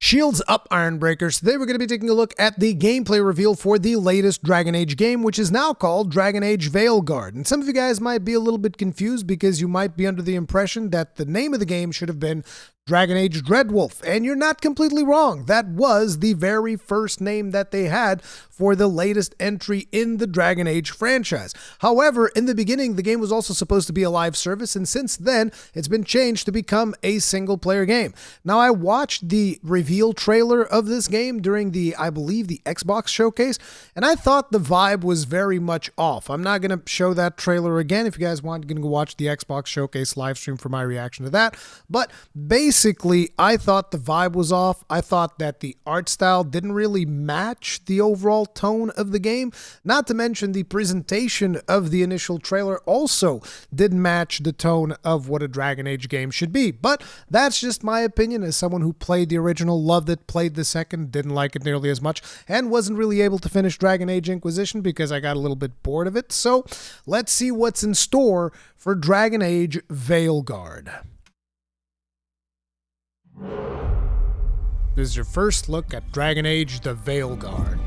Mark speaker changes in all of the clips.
Speaker 1: Shields up, Ironbreakers. Today we're going to be taking a look at the gameplay reveal for the latest Dragon Age game, which is now called Dragon Age Veilguard. And some of you guys might be a little bit confused because you might be under the impression that the name of the game should have been Dragon Age Dreadwolf, and you're not completely wrong. That was the very first name that they had for the latest entry in the Dragon Age franchise. However, in the beginning, the game was also supposed to be a live service, and since then, it's been changed to become a single-player game. Now, I watched the reveal trailer of this game during I believe, the Xbox showcase, and I thought the vibe was very much off. I'm not going to show that trailer again. If you guys want, you can go watch the Xbox showcase live stream for my reaction to that, but basically, I thought the vibe was off. I thought that the art style didn't really match the overall tone of the game. Not to mention the presentation of the initial trailer also didn't match the tone of what a Dragon Age game should be. But that's just my opinion as someone who played the original, loved it, played the second, didn't like it nearly as much, and wasn't really able to finish Dragon Age Inquisition because I got a little bit bored of it. So let's see what's in store for Dragon Age Veilguard. This is your first look at Dragon Age The Veilguard.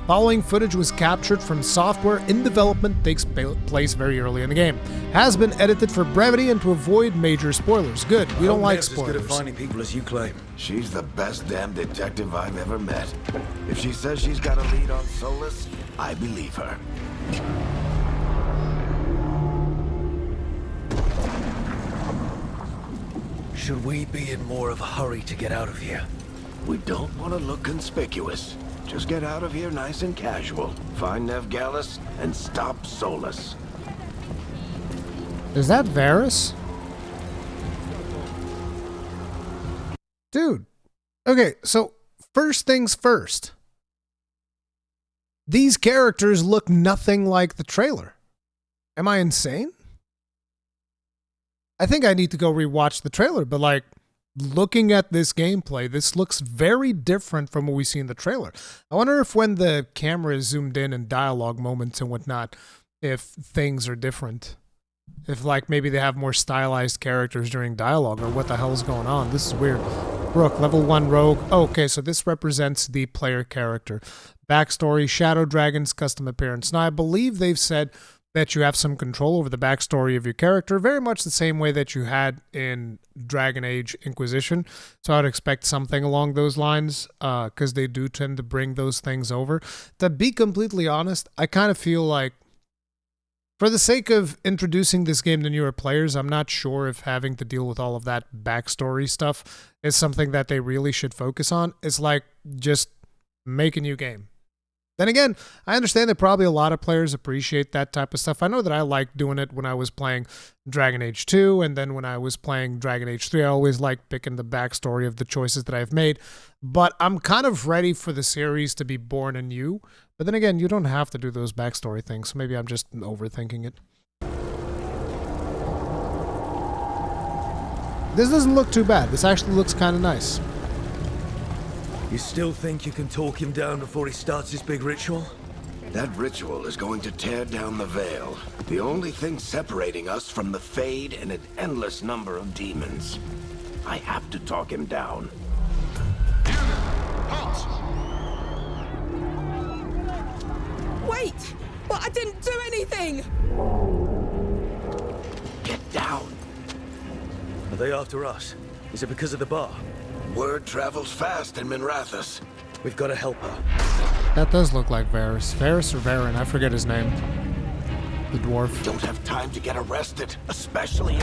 Speaker 1: Following footage was captured from software in development, takes place very early in the game. Has been edited for brevity and to avoid major spoilers. Good, we don't like spoilers.
Speaker 2: As good at finding people as you claim.
Speaker 3: She's the best damn detective I've ever met. If she says she's got a lead on Solus, I believe her.
Speaker 2: Should we be in more of a hurry to get out of here?
Speaker 3: We don't want to look conspicuous. Just get out of here nice and casual. Find Nev Gallus and stop Solus.
Speaker 1: Is that Varys? Dude. Okay, so first things first. These characters look nothing like the trailer. Am I insane? I think I need to go rewatch the trailer, but like, looking at this gameplay, this looks very different from what we see in the trailer. I wonder if when the camera is zoomed in and dialogue moments and whatnot, if things are different. If like maybe they have more stylized characters during dialogue or what the hell is going on. This is weird. Brooke, level 1 rogue. Oh, okay, so this represents the player character. Backstory, Shadow Dragon's custom appearance. Now I believe they've said that you have some control over the backstory of your character, very much the same way that you had in Dragon Age Inquisition. So I'd expect something along those lines, because they do tend to bring those things over. To be completely honest, I kind of feel like, for the sake of introducing this game to newer players, I'm not sure if having to deal with all of that backstory stuff is something that they really should focus on. It's like, just make a new game. Then again, I understand that probably a lot of players appreciate that type of stuff. I know that I liked doing it when I was playing Dragon Age 2, and then when I was playing Dragon Age 3, I always liked picking the backstory of the choices that I've made. But I'm kind of ready for the series to be born anew. But then again, you don't have to do those backstory things, so maybe I'm just overthinking it. This doesn't look too bad. This actually looks kind of nice.
Speaker 2: You still think you can talk him down before he starts his big ritual?
Speaker 3: That ritual is going to tear down the veil. The only thing separating us from the Fade and an endless number of demons. I have to talk him down.
Speaker 4: Wait! But I didn't do anything!
Speaker 3: Get down.
Speaker 2: Are they after us? Is it because of the bar?
Speaker 3: Word travels fast in Minrathous.
Speaker 2: We've got to help her.
Speaker 1: That does look like Varys. Varys or Varen, I forget his name. The dwarf.
Speaker 3: Don't have time to get arrested, especially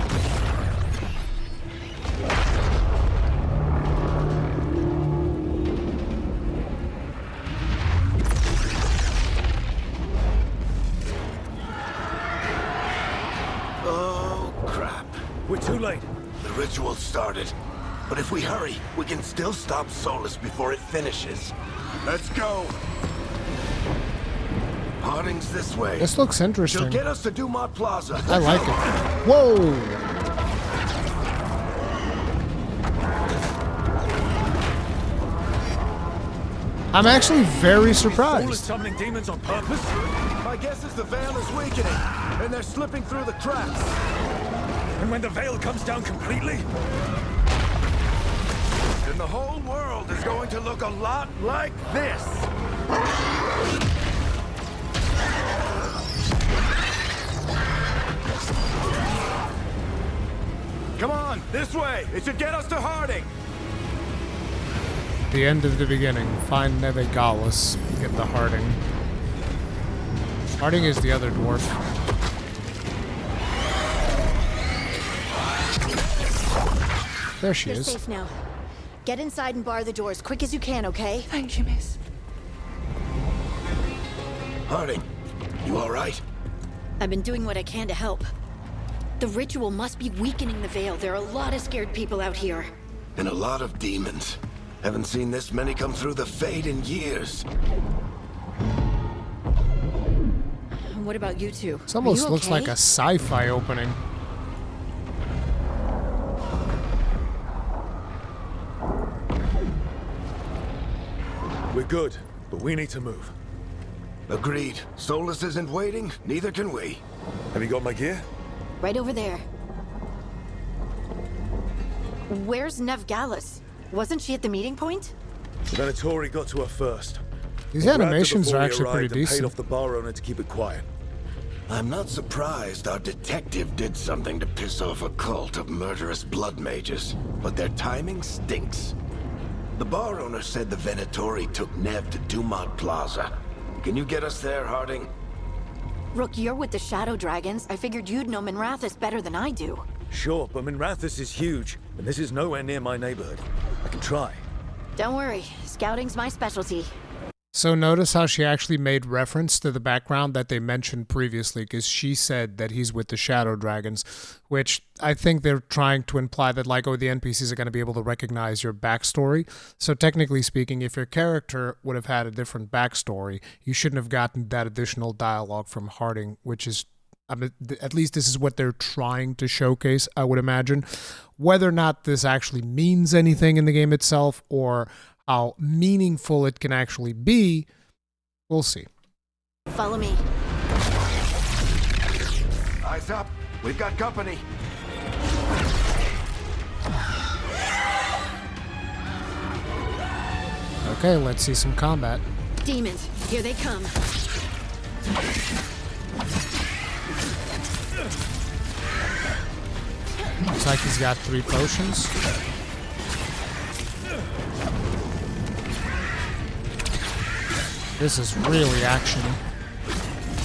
Speaker 3: Oh, crap.
Speaker 2: We're too late.
Speaker 3: The ritual started. But if we hurry, we can still stop Solus before it finishes. Let's go! Harding's this way.
Speaker 1: This looks interesting.
Speaker 3: She'll get us to Dumont Plaza.
Speaker 1: I like it. Whoa! I'm actually very surprised.
Speaker 2: All is summoning demons on purpose?
Speaker 3: My guess is the veil is weakening, and they're slipping through the cracks.
Speaker 2: And when the veil comes down completely? and the whole world is going to look a lot like this. Come on, this way. It should get us to Harding.
Speaker 1: The end of the beginning. Find Neve Gallus. Get the Harding. Harding is the other dwarf. There she
Speaker 5: You're
Speaker 1: is.
Speaker 5: safe now. Get inside and bar the doors quick as you can, okay?
Speaker 4: Thank you, miss.
Speaker 3: Harding, you all right?
Speaker 5: I've been doing what I can to help. The ritual must be weakening the veil. There are a lot of scared people out here.
Speaker 3: And a lot of demons. Haven't seen this many come through the Fade in years.
Speaker 5: What about you two?
Speaker 1: This almost
Speaker 5: Are you
Speaker 1: looks
Speaker 5: okay?
Speaker 1: like a sci-fi opening.
Speaker 2: We're good, but we need to move.
Speaker 3: Agreed. Solus isn't waiting, neither can we.
Speaker 2: Have you got my gear?
Speaker 5: Right over there. Where's Neve Gallus? Wasn't she at the meeting point?
Speaker 2: The Venatori got to her first.
Speaker 1: These
Speaker 2: Grabbed her
Speaker 1: animations
Speaker 2: before
Speaker 1: are
Speaker 2: we
Speaker 1: actually pretty
Speaker 2: arrived and paid
Speaker 1: decent.
Speaker 2: off the bar owner to keep it quiet.
Speaker 3: I'm not surprised our detective did something to piss off a cult of murderous blood mages, but their timing stinks. The bar owner said the Venatori took Neve to Dumont Plaza. Can you get us there, Harding?
Speaker 5: Rook, you're with the Shadow Dragons. I figured you'd know Minrathous better than I do.
Speaker 2: Sure, but Minrathous is huge, and this is nowhere near my neighborhood. I can try.
Speaker 5: Don't worry, scouting's my specialty.
Speaker 1: So notice how she actually made reference to the background that they mentioned previously, because she said that he's with the Shadow Dragons, which I think they're trying to imply that, like, oh, the NPCs are going to be able to recognize your backstory. So technically speaking, if your character would have had a different backstory, you shouldn't have gotten that additional dialogue from Harding, which is, I mean, at least this is what they're trying to showcase, I would imagine. Whether or not this actually means anything in the game itself, or how meaningful it can actually be, we'll see.
Speaker 5: Follow me.
Speaker 3: Eyes up. We've got company.
Speaker 1: Okay, let's see some combat.
Speaker 5: Demons, here they come.
Speaker 1: Looks like he's got 3 potions. This is really actiony.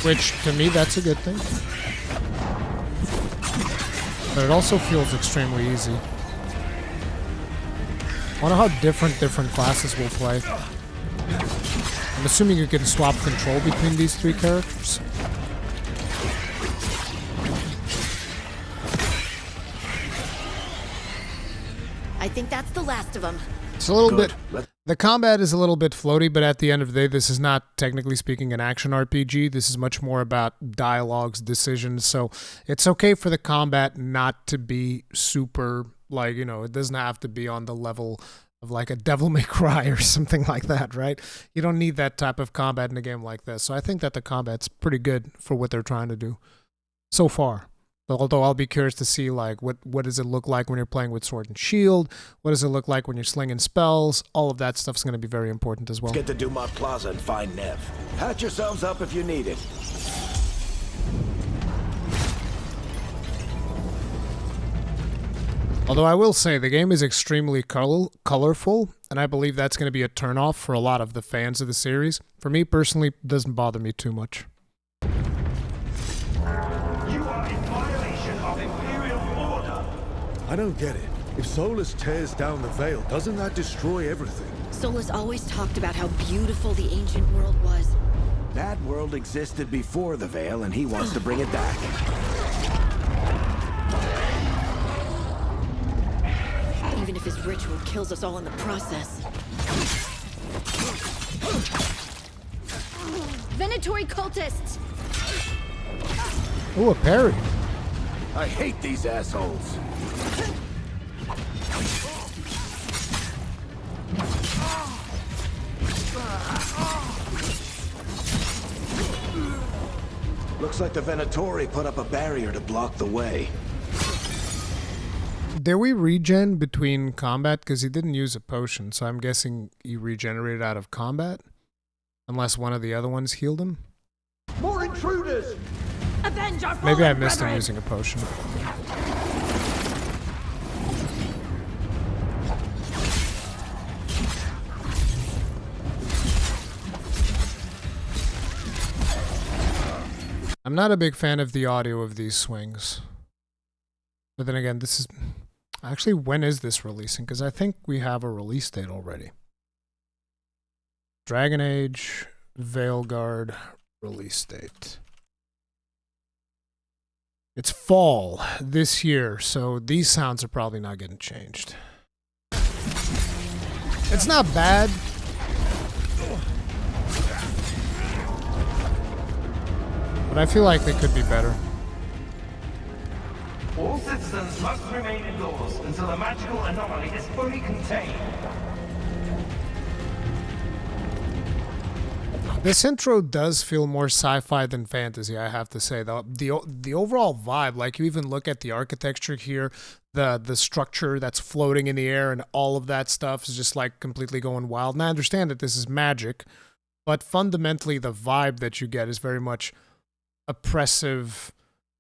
Speaker 1: Which, to me, that's a good thing. But it also feels extremely easy. I wonder how different classes will play. I'm assuming you can swap control between these 3 characters.
Speaker 5: I think that's the last of them.
Speaker 1: It's a little
Speaker 3: Good.
Speaker 1: bit... The combat is a little bit floaty, but at the end of the day, this is not, technically speaking, an action RPG. This is much more about dialogues, decisions, so it's okay for the combat not to be super, like, you know, it doesn't have to be on the level of, like, a Devil May Cry or something like that, right? You don't need that type of combat in a game like this, so I think that the combat's pretty good for what they're trying to do so far. Although I'll be curious to see, like, what does it look like when you're playing with Sword and Shield? What does it look like when you're slinging spells? All of that stuff's going to be very important as well.
Speaker 3: Let's get to Dumont Plaza and find Neve. Patch yourselves up if you need it.
Speaker 1: Although I will say, the game is extremely colorful, and I believe that's going to be a turnoff for a lot of the fans of the series. For me, personally, it doesn't bother me too much.
Speaker 2: I don't get it. If Solus tears down the veil, doesn't that destroy everything?
Speaker 5: Solus always talked about how beautiful the ancient world was.
Speaker 3: That world existed before the Veil, and he wants to bring it back.
Speaker 5: Even if his ritual kills us all in the process. Venatori cultists!
Speaker 1: Ooh, a parry.
Speaker 3: I hate these assholes. Looks like the Venatori put up a barrier to block the way.
Speaker 1: Did we regen between combat? Because he didn't use a potion, so I'm guessing he regenerated out of combat? Unless one of the other ones healed him?
Speaker 6: More intruders!
Speaker 4: Avenge our
Speaker 1: Maybe I
Speaker 4: fallen
Speaker 1: missed him
Speaker 4: brethren!
Speaker 1: using a potion. I'm not a big fan of the audio of these swings. But then again, this is... Actually, when is this releasing? Because I think we have a release date already. Dragon Age Veilguard release date. It's fall this year, so these sounds are probably not getting changed. It's not bad. But I feel like they could be better.
Speaker 7: All citizens must remain indoors until the magical anomaly is fully contained.
Speaker 1: This intro does feel more sci-fi than fantasy, I have to say. The overall vibe, like you even look at the architecture here, the structure that's floating in the air and all of that stuff is just like completely going wild. And I understand that this is magic, but fundamentally the vibe that you get is very much oppressive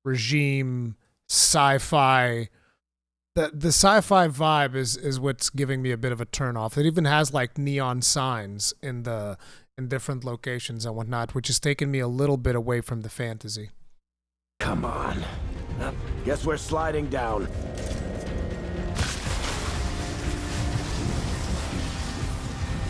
Speaker 1: regime, sci-fi. The sci-fi vibe is what's giving me a bit of a turn off. It even has like neon signs in different locations and whatnot, which has taken me a little bit away from the fantasy.
Speaker 3: Come on. Guess we're sliding down.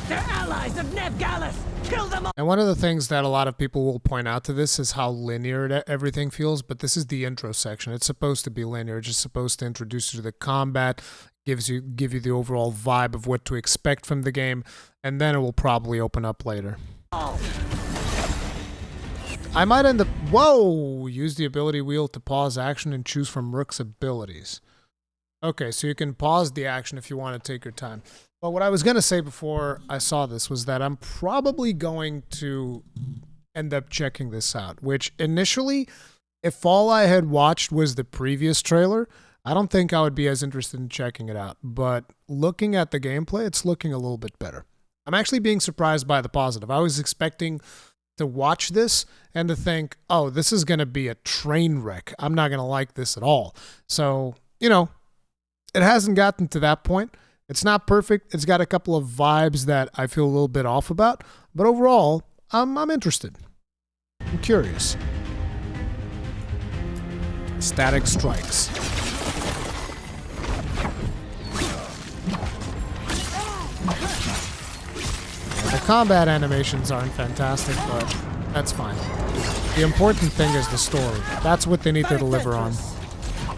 Speaker 4: They're allies of Nev Gallus! Kill them all!
Speaker 1: And one of the things that a lot of people will point out to this is how linear everything feels, but this is the intro section. It's supposed to be linear. It's just supposed to introduce you to the combat, give you the overall vibe of what to expect from the game, and then it will probably open up later. I might end up... Whoa! Use the ability wheel to pause action and choose from Rook's abilities. Okay, so you can pause the action if you want to take your time. But what I was going to say before I saw this was that I'm probably going to end up checking this out, which initially, if all I had watched was the previous trailer, I don't think I would be as interested in checking it out. But looking at the gameplay, it's looking a little bit better. I'm actually being surprised by the positive. I was expecting to watch this and to think, oh, this is going to be a train wreck. I'm not going to like this at all. So, you know, it hasn't gotten to that point. It's not perfect. It's got a couple of vibes that I feel a little bit off about. But overall, I'm interested. I'm curious. Static strikes. The combat animations aren't fantastic, but that's fine. The important thing is the story. That's what they need to deliver on.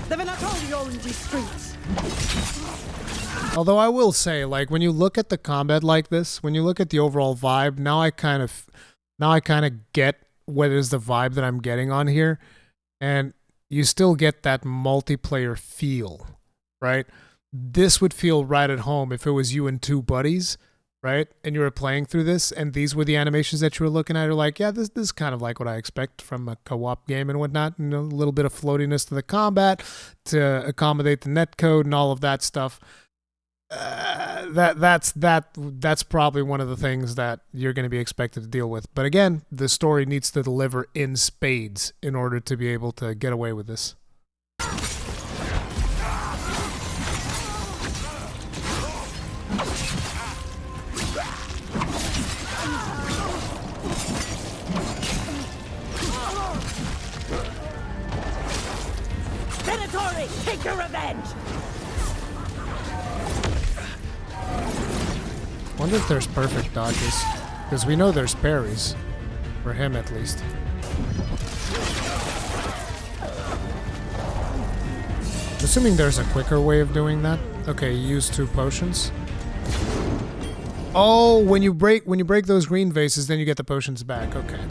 Speaker 4: The Venatori own these streets.
Speaker 1: Although I will say, like, when you look at the combat like this, when you look at the overall vibe, now I kind of get what is the vibe that I'm getting on here, and you still get that multiplayer feel, right? This would feel right at home if it was you and two buddies, right? And you were playing through this, and these were the animations that you were looking at. You're like, yeah, this is kind of like what I expect from a co-op game and whatnot. You know, a little bit of floatiness to the combat to accommodate the netcode and all of that stuff. That's probably one of the things that you're going to be expected to deal with. But again, the story needs to deliver in spades in order to be able to get away with this.
Speaker 4: Venatori, take your revenge!
Speaker 1: Wonder if there's perfect dodges, because we know there's parries, for him at least. Assuming there's a quicker way of doing that. Okay, you use 2 potions. Oh, when you break those green vases, then you get the potions back. Okay.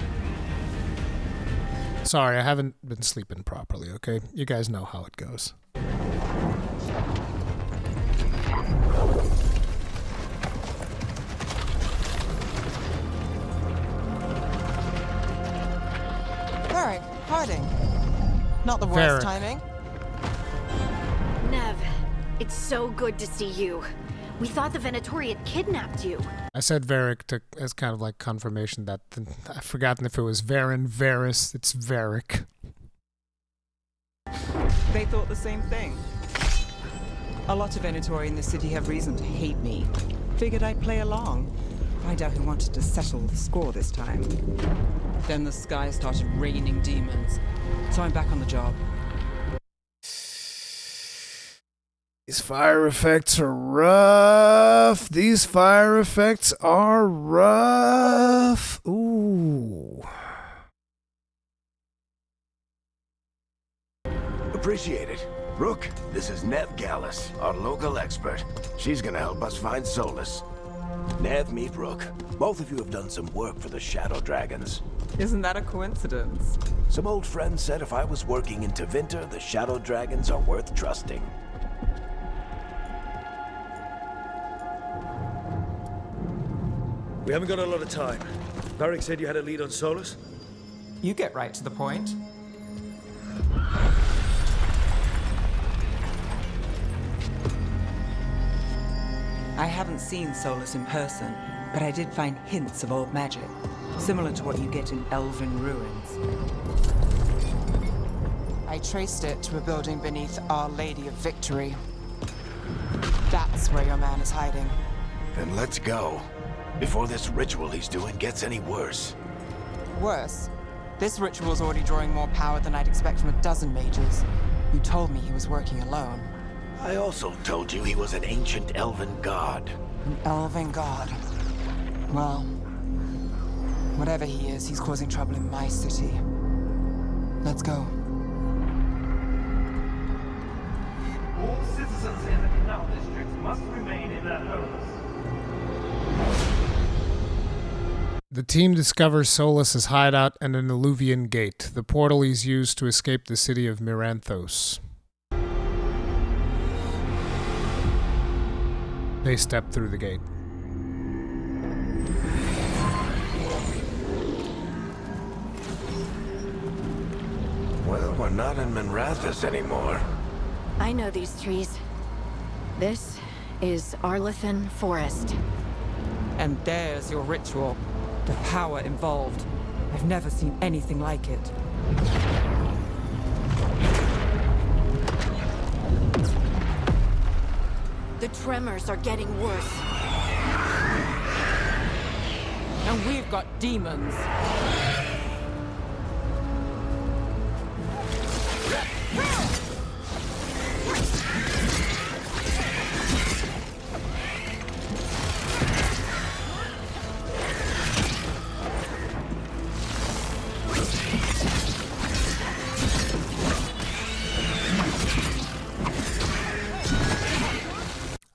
Speaker 1: Sorry, I haven't been sleeping properly. Okay, you guys know how it goes.
Speaker 8: Harding. Not the worst
Speaker 1: Varric.
Speaker 8: timing.
Speaker 5: Nev, It's so good to see you. We thought the Venatori had kidnapped you.
Speaker 1: I said Varric as kind of like confirmation that I've forgotten if it was Varen, Varys. It's Varric.
Speaker 8: They thought the same thing. A lot of Venatori in the city have reason to hate me. Figured I'd play along. Find out who wanted to settle the score this time. Then the sky started raining demons. So I'm back on the job.
Speaker 1: These fire effects are rough. These fire effects are rough. Ooh.
Speaker 3: Appreciate it. Rook, this is Nev Gallus, our local expert. She's gonna help us find Solus. Nev, meet Rook. Both of you have done some work for the Shadow Dragons.
Speaker 8: Isn't that a coincidence?
Speaker 3: Some old friends said if I was working in Tevinter, the Shadow Dragons are worth trusting.
Speaker 2: We haven't got a lot of time. Varric said you had a lead on Solus?
Speaker 8: You get right to the point. I haven't seen Solus in person, but I did find hints of old magic, similar to what you get in elven ruins. I traced it to a building beneath Our Lady of Victory. That's where your man is hiding.
Speaker 3: Then let's go. Before this ritual he's doing gets any worse.
Speaker 8: Worse, this ritual's already drawing more power than I'd expect from a dozen mages. You told me he was working alone.
Speaker 3: I also told you he was an ancient elven god.
Speaker 8: An elven god. Well, whatever he is, he's causing trouble in my city. Let's go.
Speaker 7: All citizens in the Canal District must remain in their homes.
Speaker 1: The team discovers Solus's hideout and an Illuvian gate, the portal he's used to escape the city of Miranthos. They step through the gate.
Speaker 3: Well, we're not in Minrathous anymore.
Speaker 5: I know these trees. This is Arlethan Forest.
Speaker 8: And there's your ritual. The power involved. I've never seen anything like it.
Speaker 5: The tremors are getting worse.
Speaker 8: And we've got demons.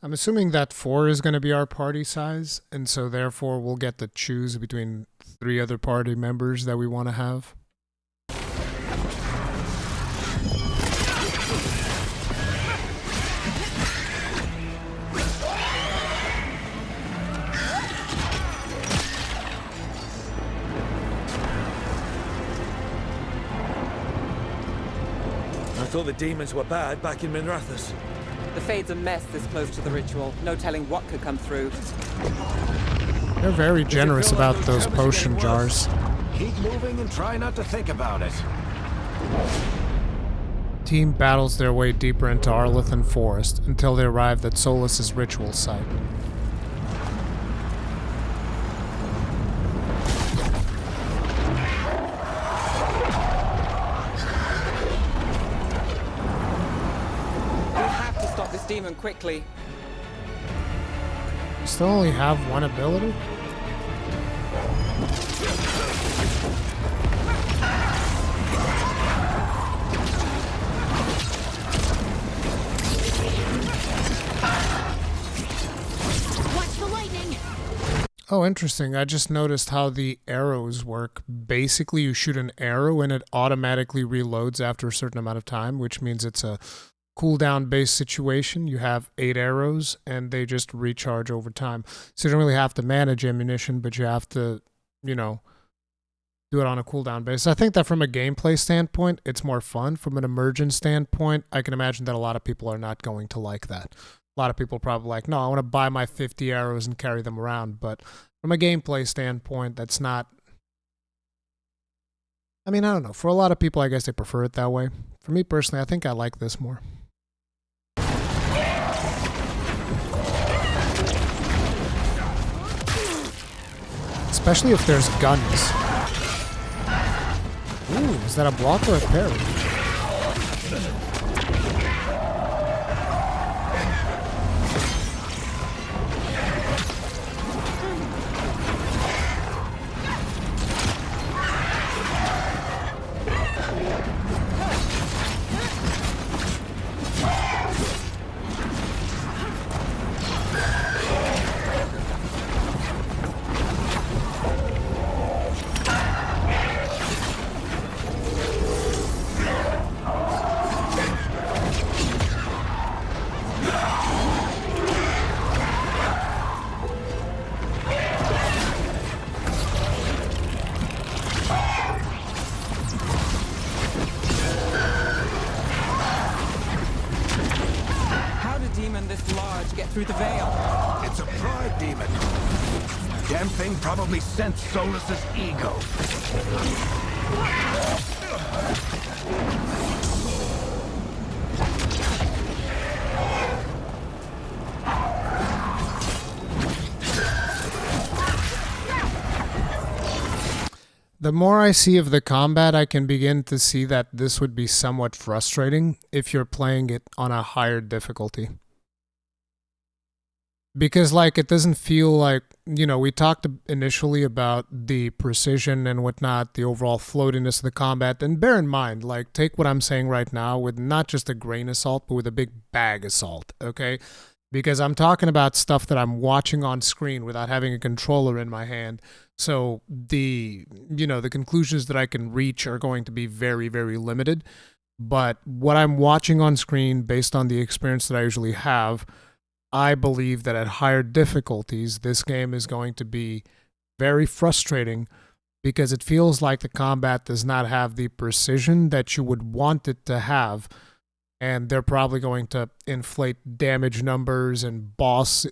Speaker 1: I'm assuming that 4 is going to be our party size, and so therefore we'll get to choose between 3 other party members that we want to have.
Speaker 2: I thought the demons were bad back in Minrathous.
Speaker 8: The Fade's a mess this close to the ritual. No telling what could come through.
Speaker 1: They're very generous about those potion jars.
Speaker 3: Keep moving and try not to think about it.
Speaker 1: Team battles their way deeper into Arlethan Forest until they arrive at Solus's ritual site.
Speaker 8: Demon quickly.
Speaker 1: You still only have one ability?
Speaker 5: Watch the lightning!
Speaker 1: Oh, interesting. I just noticed how the arrows work. Basically, you shoot an arrow and it automatically reloads after a certain amount of time, which means it's a cooldown based situation. You have 8 arrows and they just recharge over time. So you don't really have to manage ammunition, but you have to, you know, do it on a cooldown basis. I think that from a gameplay standpoint, it's more fun. From an immersion standpoint, I can imagine that a lot of people are not going to like that. A lot of people are probably like, no, I want to buy my 50 arrows and carry them around. But from a gameplay standpoint, that's not... I mean, I don't know. For a lot of people, I guess they prefer it that way. For me personally, I think I like this more. Especially if there's guns. Ooh, is that a block or a parry?
Speaker 8: Through the veil.
Speaker 3: It's a pride demon. Damn thing probably sensed Solus's ego.
Speaker 1: The more I see of the combat, I can begin to see that this would be somewhat frustrating if you're playing it on a higher difficulty. Because, like, it doesn't feel like, you know, we talked initially about the precision and whatnot, the overall floatiness of the combat. And bear in mind, like, take what I'm saying right now with not just a grain of salt, but with a big bag of salt, okay? Because I'm talking about stuff that I'm watching on screen without having a controller in my hand. So the conclusions that I can reach are going to be very, very limited. But what I'm watching on screen, based on the experience that I usually have, I believe that at higher difficulties, this game is going to be very frustrating because it feels like the combat does not have the precision that you would want it to have. And they're probably going to inflate damage numbers and boss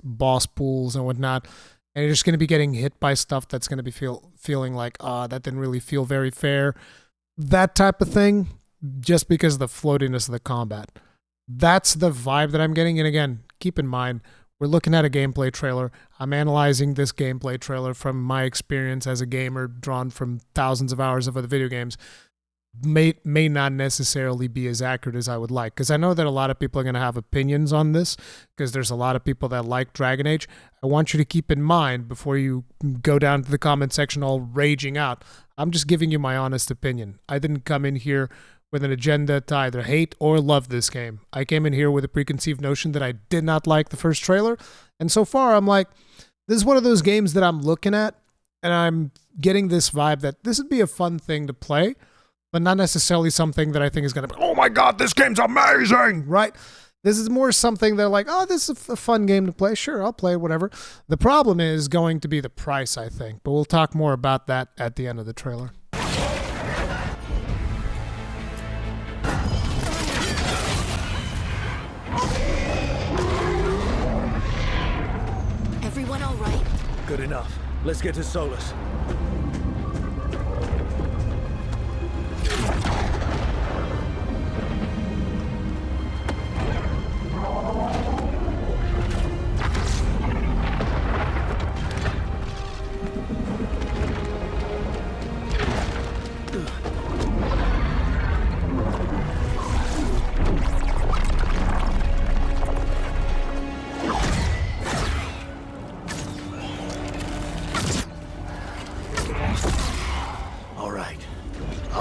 Speaker 1: pools and whatnot. And you're just going to be getting hit by stuff that's going to be feeling like, that didn't really feel very fair. That type of thing, just because of the floatiness of the combat. That's the vibe that I'm getting. And again, keep in mind, we're looking at a gameplay trailer. I'm analyzing this gameplay trailer from my experience as a gamer, drawn from thousands of hours of other video games. May not necessarily be as accurate as I would like, because I know that a lot of people are going to have opinions on this, because there's a lot of people that like Dragon Age. I want you to keep in mind before you go down to the comment section all raging out. I'm just giving you my honest opinion. I didn't come in here with an agenda to either hate or love this game. I came in here with a preconceived notion that I did not like the first trailer, and so far I'm like, this is one of those games that I'm looking at, and I'm getting this vibe that this would be a fun thing to play, but not necessarily something that I think is going to be, oh my god, this game's amazing, right? This is more something that like, oh, this is a fun game to play. Sure, I'll play it, whatever. The problem is going to be the price, I think, but we'll talk more about that at the end of the trailer.
Speaker 5: Everyone all right?
Speaker 2: Good enough. Let's get to Solus.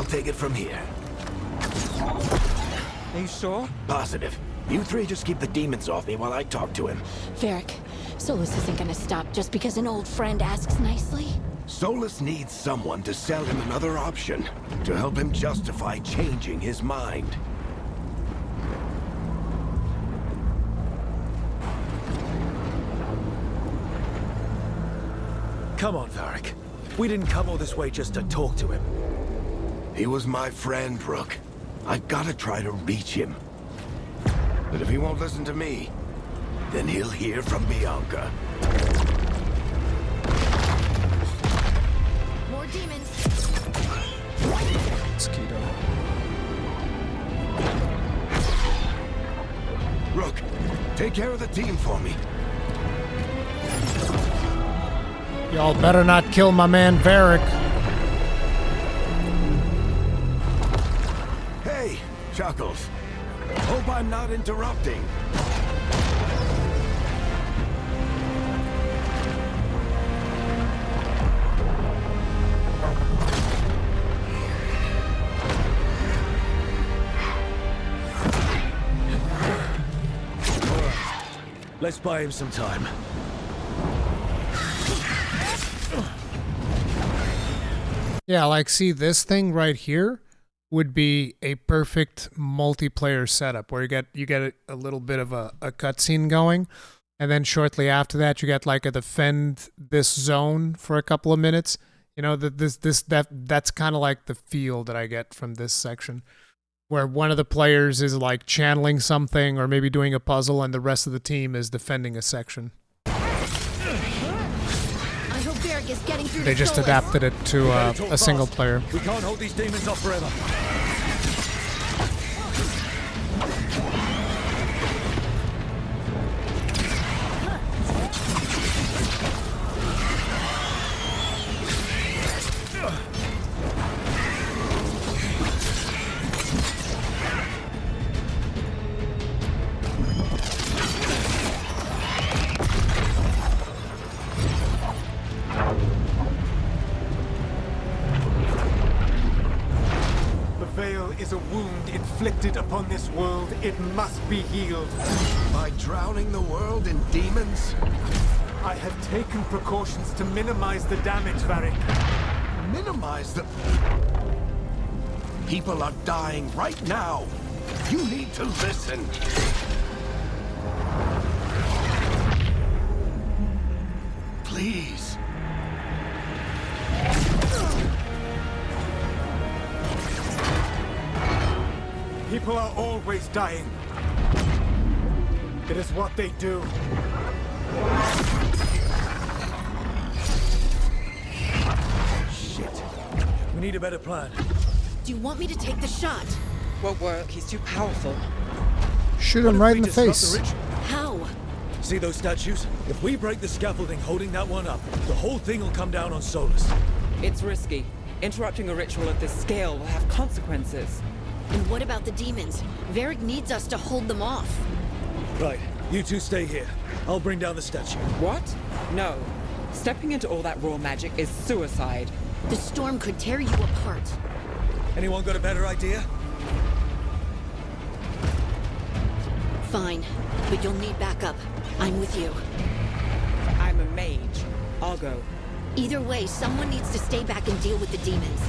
Speaker 3: Take it from here.
Speaker 8: Are you sure?
Speaker 3: Positive. You three just keep the demons off me while I talk to him.
Speaker 5: Varric, Solus isn't gonna stop just because an old friend asks nicely.
Speaker 3: Solus needs someone to sell him another option, to help him justify changing his mind.
Speaker 2: Come on, Varric. We didn't come all this way just to talk to him.
Speaker 3: He was my friend, Rook. I've got to try to reach him. But if he won't listen to me, then he'll hear from Bianca.
Speaker 5: More demons.
Speaker 1: Mosquito.
Speaker 3: Rook, take care of the team for me.
Speaker 1: Y'all better not kill my man Varric.
Speaker 3: Hey, Chuckles. Hope I'm not interrupting.
Speaker 2: Let's buy him some time.
Speaker 1: Yeah, like, see, this thing right here would be a perfect multiplayer setup where you get a little bit of a cutscene going, and then shortly after that you get like a defend this zone for a couple of minutes. You know, that's kind of like the feel that I get from this section, where one of the players is like channeling something or maybe doing a puzzle, and the rest of the team is defending a section.
Speaker 5: Is getting through
Speaker 1: They
Speaker 5: the
Speaker 1: just
Speaker 5: Solus.
Speaker 1: adapted it to a single player.
Speaker 2: We can't hold these demons off forever.
Speaker 6: Is a wound inflicted upon this world. It must be healed.
Speaker 3: By drowning the world in demons?
Speaker 6: I have taken precautions to minimize the damage, Varric.
Speaker 3: Minimize the... People are dying right now. You need to listen. Please.
Speaker 6: People are always dying. It is what they do.
Speaker 2: Shit. We need a better plan.
Speaker 5: Do you want me to take the shot?
Speaker 8: Won't work. He's too powerful.
Speaker 1: Shoot him right in the face.
Speaker 5: How?
Speaker 2: See those statues? If we break the scaffolding holding that one up, the whole thing will come down on Solus.
Speaker 8: It's risky. Interrupting a ritual of this scale will have consequences.
Speaker 5: And what about the demons? Varric needs us to hold them off.
Speaker 2: Right, you two stay here. I'll bring down the statue.
Speaker 8: What? No. Stepping into all that raw magic is suicide.
Speaker 5: The storm could tear you apart.
Speaker 2: Anyone got a better idea?
Speaker 5: Fine, but you'll need backup. I'm with you.
Speaker 8: I'm a mage. I'll go.
Speaker 5: Either way, someone needs to stay back and deal with the demons.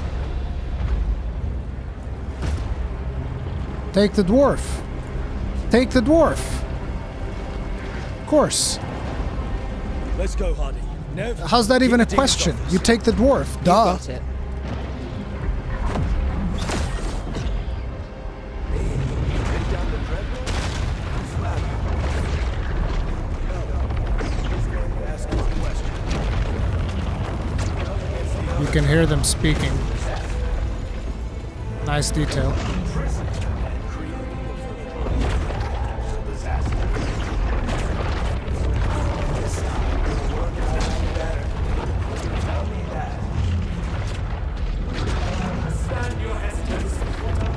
Speaker 1: Take the dwarf. Take the dwarf. Of course.
Speaker 2: Let's go, Hardy. Nev,
Speaker 1: How's that
Speaker 2: keep
Speaker 1: even
Speaker 2: the
Speaker 1: a
Speaker 2: demons
Speaker 1: question?
Speaker 2: off us.
Speaker 1: You take the dwarf.
Speaker 8: You
Speaker 1: Duh.
Speaker 8: got it.
Speaker 1: You can hear them speaking. Nice detail.
Speaker 6: Stand your hesitance.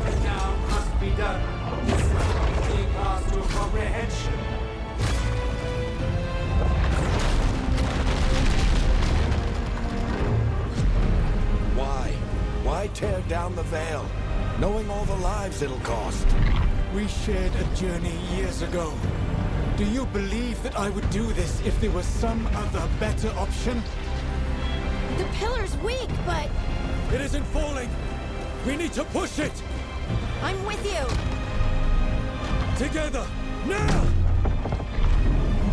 Speaker 6: It now must be done. This must be passed to comprehension.
Speaker 3: Why? Why tear down the veil, knowing all the lives it'll cost?
Speaker 6: We shared a journey years ago. Do you believe that I would do this if there was some other better option?
Speaker 5: The pillar's weak, but
Speaker 2: It isn't falling. We need to push it.
Speaker 5: I'm with you.
Speaker 2: Together. Now!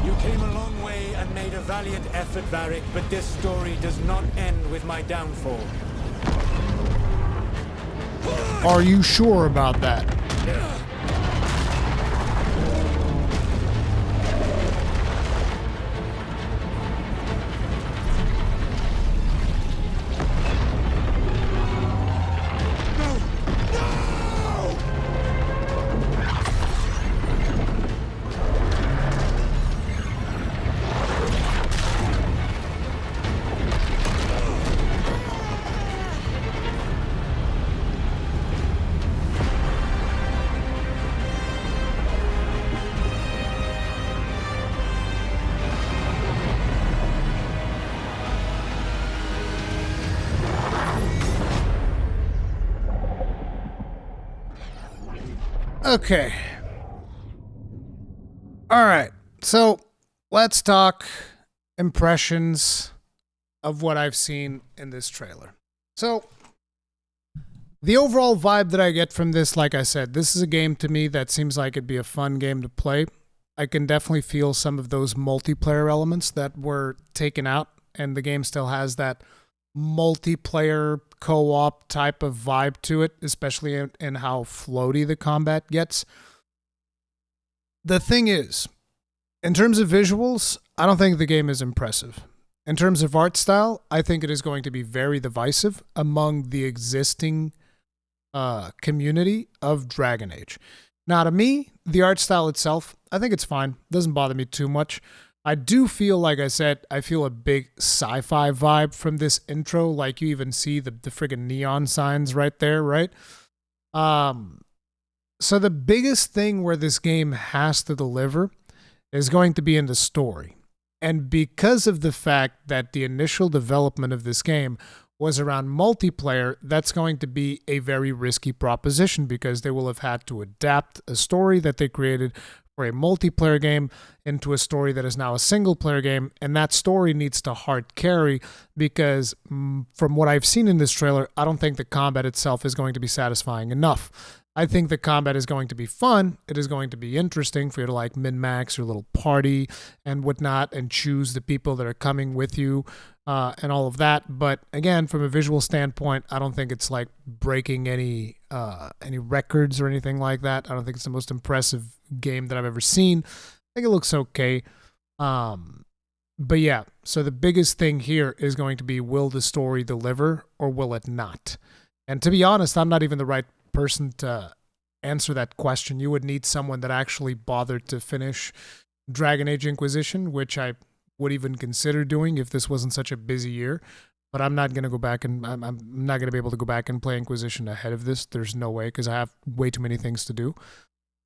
Speaker 6: You came a long way and made a valiant effort, Varric, but this story does not end with my downfall.
Speaker 1: Are you sure about that? Okay. All right. So let's talk impressions of what I've seen in this trailer. So the overall vibe that I get from this, like I said, this is a game to me that seems like it'd be a fun game to play. I can definitely feel some of those multiplayer elements that were taken out, and the game still has that multiplayer co-op type of vibe to it, especially in how floaty the combat gets. The thing is, in terms of visuals, I don't think the game is impressive. In terms of art style, I think it is going to be very divisive among the existing community of Dragon Age. Now, to me, the art style itself, I think it's fine. Doesn't bother me too much. I do feel, like I said, I feel a big sci-fi vibe from this intro. Like, you even see the friggin' neon signs right there, right? So the biggest thing where this game has to deliver is going to be in the story. And because of the fact that the initial development of this game was around multiplayer, that's going to be a very risky proposition because they will have had to adapt a story that they created for a multiplayer game into a story that is now a single player game, and that story needs to hard carry because from what I've seen in this trailer, I don't think the combat itself is going to be satisfying enough. I think the combat is going to be fun. It is going to be interesting for you to like min-max your little party and whatnot and choose the people that are coming with you and all of that. But again, from a visual standpoint, I don't think it's like breaking any records or anything like that. I don't think it's the most impressive game that I've ever seen. I think it looks okay. But yeah, so the biggest thing here is going to be, will the story deliver or will it not? And to be honest, I'm not even the right person to answer that question. You would need someone that actually bothered to finish Dragon Age Inquisition, which I would even consider doing if this wasn't such a busy year. But I'm not going to go back and I'm not going to be able to go back and play Inquisition ahead of this. There's no way, because I have way too many things to do.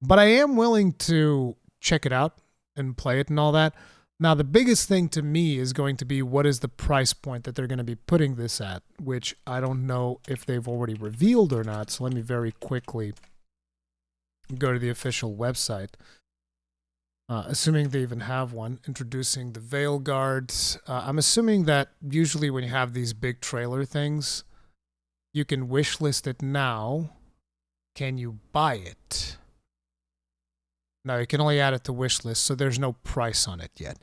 Speaker 1: But I am willing to check it out and play it and all that. Now, the biggest thing to me is going to be, what is the price point that they're going to be putting this at, which I don't know if they've already revealed or not. So let me very quickly go to the official website, assuming they even have one, introducing the Veilguard. I'm assuming that usually when you have these big trailer things, you can wishlist it now. Can you buy it? No, you can only add it to wish list, so there's no price on it yet.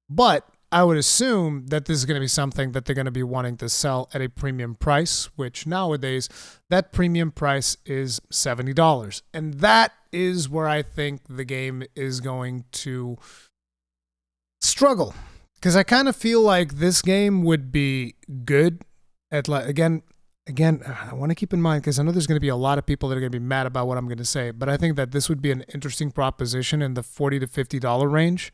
Speaker 1: But I would assume that this is going to be something that they're going to be wanting to sell at a premium price, which nowadays, that premium price is $70. And that is where I think the game is going to struggle. Because I kind of feel like this game would be good at, like, again, I want to keep in mind, because I know there's going to be a lot of people that are going to be mad about what I'm going to say, but I think that this would be an interesting proposition in the $40 to $50 range.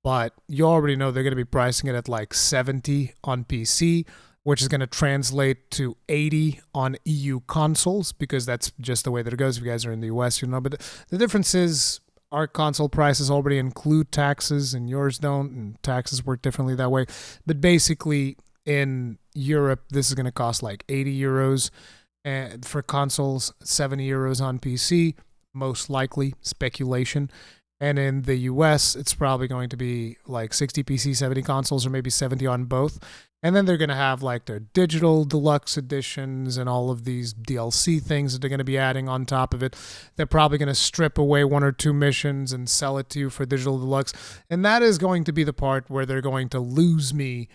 Speaker 1: But you already know they're going to be pricing it at like $70 on PC, which is going to translate to $80 on EU consoles, because that's just the way that it goes. If you guys are in the US, you know. But the difference is our console prices already include taxes and yours don't, and taxes work differently that way. But basically, in Europe, this is going to cost like 80 euros for consoles, 70 euros on PC, most likely, speculation. And in the US, it's probably going to be like 60 PC, 70 consoles, or maybe 70 on both. And then they're going to have like their digital deluxe editions and all of these DLC things that they're going to be adding on top of it. They're probably going to strip away 1 or 2 missions and sell it to you for digital deluxe. And that is going to be the part where they're going to lose me,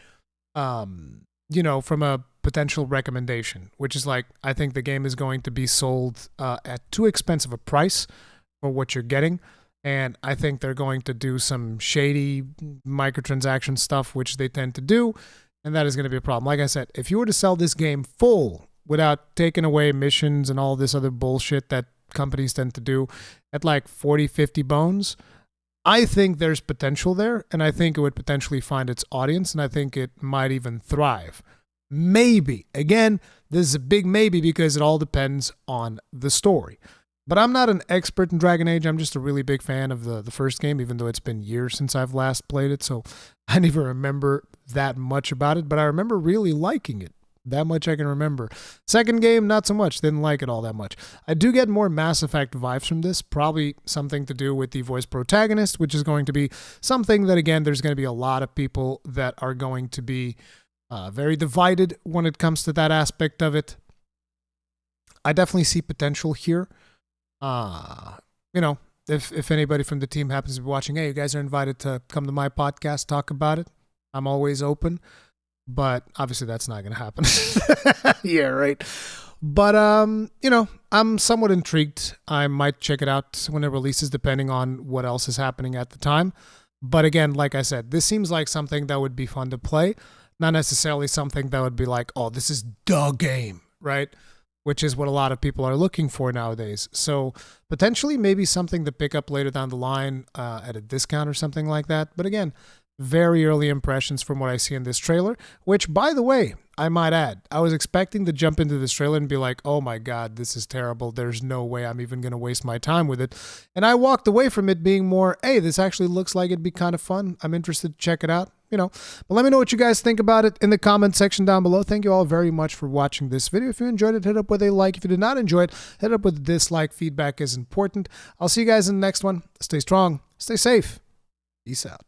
Speaker 1: from a potential recommendation, which is like, I think the game is going to be sold at too expensive a price for what you're getting. And I think they're going to do some shady microtransaction stuff, which they tend to do. And that is going to be a problem. Like I said, if you were to sell this game full without taking away missions and all this other bullshit that companies tend to do at like 40, 50 bones, I think there's potential there. And I think it would potentially find its audience. And I think it might even thrive. Maybe. Again, this is a big maybe because it all depends on the story. But I'm not an expert in Dragon Age. I'm just a really big fan of the first game, even though it's been years since I've last played it. So I don't even remember that much about it. But I remember really liking it. That much I can remember. Second game, not so much. Didn't like it all that much. I do get more Mass Effect vibes from this. Probably something to do with the voice protagonist, which is going to be something that, again, there's going to be a lot of people that are going to be very divided when it comes to that aspect of it. I definitely see potential here. If anybody from the team happens to be watching, hey, you guys are invited to come to my podcast, talk about it. I'm always open, but obviously that's not going to happen. Yeah, right. But, I'm somewhat intrigued. I might check it out when it releases, depending on what else is happening at the time. But again, like I said, this seems like something that would be fun to play. Not necessarily something that would be like, oh, this is the game, right? Which is what a lot of people are looking for nowadays. So potentially maybe something to pick up later down the line at a discount or something like that. But again, very early impressions from what I see in this trailer, which, by the way, I might add, I was expecting to jump into this trailer and be like, oh my God, this is terrible. There's no way I'm even going to waste my time with it. And I walked away from it being more, hey, this actually looks like it'd be kind of fun. I'm interested to check it out. But let me know what you guys think about it in the comment section down below. Thank you all very much for watching this video. If you enjoyed it, hit up with a like. If you did not enjoy it, hit up with a dislike. Feedback is important. I'll see you guys in the next one. Stay strong. Stay safe. Peace out.